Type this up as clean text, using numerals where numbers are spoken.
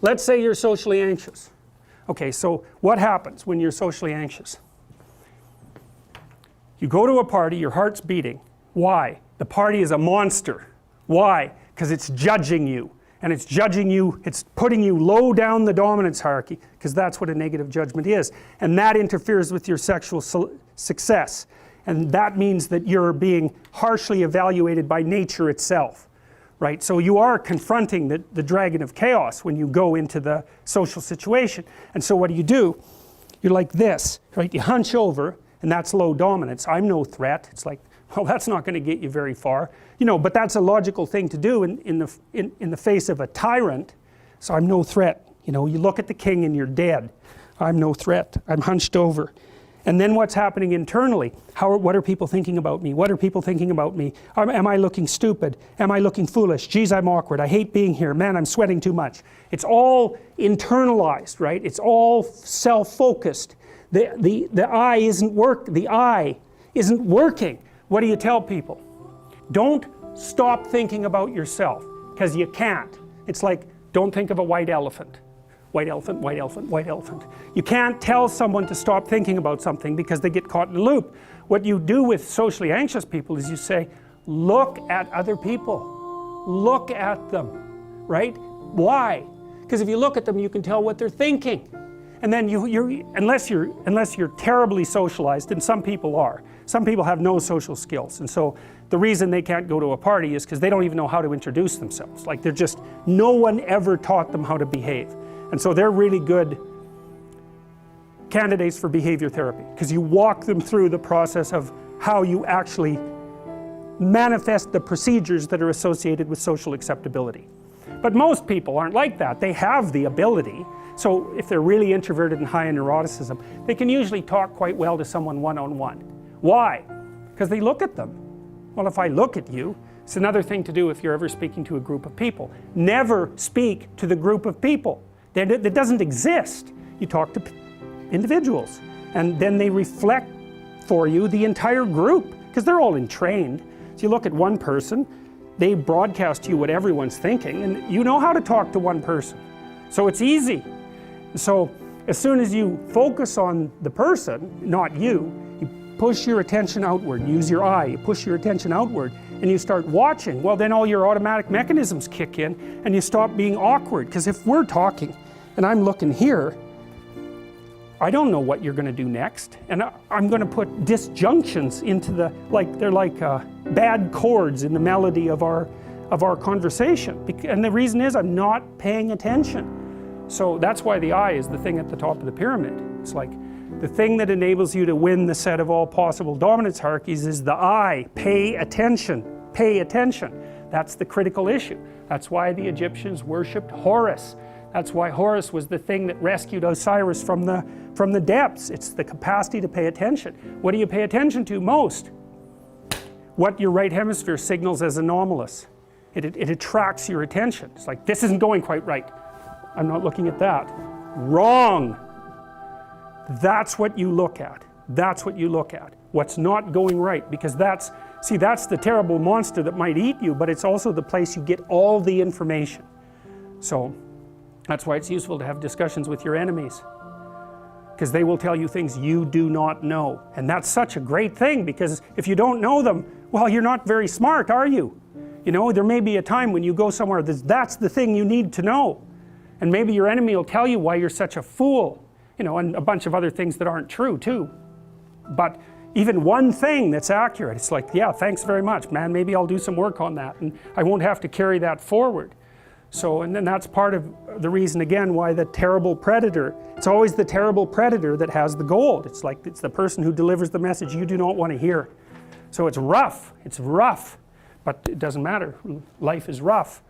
let's say you're socially anxious. Okay, so what happens when you're socially anxious? You go to a party, your heart's beating. Why? The party is a monster. Why? Because it's judging you. And it's judging you, it's putting you low down the dominance hierarchy, because that's what a negative judgment is. And that interferes with your sexual success. And that means that you're being harshly evaluated by nature itself. Right? So you are confronting the dragon of chaos when you go into the social situation. And so what do? You're like this, right? You hunch over, and that's low dominance. I'm no threat. It's like, well, that's not going to get you very far. You know, but that's a logical thing to do in the face of a tyrant. So I'm no threat. You know, you look at the king and you're dead. I'm no threat. I'm hunched over. And then what's happening internally? What are people thinking about me? What are people thinking about me? Am I looking stupid? Am I looking foolish? Geez, I'm awkward. I hate being here. Man, I'm sweating too much. It's all internalized, right? It's all self-focused. The eye isn't working. What do you tell people? Don't stop thinking about yourself, because you can't. It's like, don't think of a white elephant. White elephant, white elephant, white elephant. You can't tell someone to stop thinking about something because they get caught in a loop. What you do with socially anxious people is you say, look at other people. Look at them, right? Why? Because if you look at them, you can tell what they're thinking. And then unless you're terribly socialized, and some people are. Some people have no social skills, and so the reason they can't go to a party is because they don't even know how to introduce themselves. Like no one ever taught them how to behave. And so they're really good candidates for behavior therapy, because you walk them through the process of how you actually manifest the procedures that are associated with social acceptability. But most people aren't like that. They have the ability. So if they're really introverted and high in neuroticism, they can usually talk quite well to someone one-on-one. Why? Because they look at them. Well, if I look at you, it's another thing to do if you're ever speaking to a group of people. Never speak to the group of people. That doesn't exist. You talk to individuals, and then they reflect for you the entire group, because they're all entrained. So you look at one person, they broadcast to you what everyone's thinking, and you know how to talk to one person. So it's easy. So as soon as you focus on the person, not you, you push your attention outward, use your eye, you push your attention outward, and you start watching, well, then all your automatic mechanisms kick in, and you stop being awkward. Because if we're talking, and I'm looking here, I don't know what you're going to do next, and I'm going to put disjunctions into they're like bad chords in the melody of our conversation. And the reason is I'm not paying attention. So that's why the eye is the thing at the top of the pyramid. It's like the thing that enables you to win the set of all possible dominance hierarchies is the eye. Pay attention. Pay attention. That's the critical issue. That's why the Egyptians worshipped Horus. That's why Horus was the thing that rescued Osiris from the depths. It's the capacity to pay attention. What do you pay attention to most? What your right hemisphere signals as anomalous. It attracts your attention. It's like, this isn't going quite right. I'm not looking at that. Wrong. That's what you look at. That's what you look at. What's not going right, because that's the terrible monster that might eat you, but it's also the place you get all the information. So that's why it's useful to have discussions with your enemies, because they will tell you things you do not know. And that's such a great thing, because if you don't know them, well, you're not very smart, are you? You know, there may be a time when you go somewhere that's the thing you need to know. And maybe your enemy will tell you why you're such a fool, you know, and a bunch of other things that aren't true too. But even one thing that's accurate, it's like, yeah, thanks very much, man, maybe I'll do some work on that, and I won't have to carry that forward. So, and then that's part of the reason, again, why the terrible predator, it's always the terrible predator that has the gold. It's like, it's the person who delivers the message you do not want to hear. So it's rough, but it doesn't matter. Life is rough.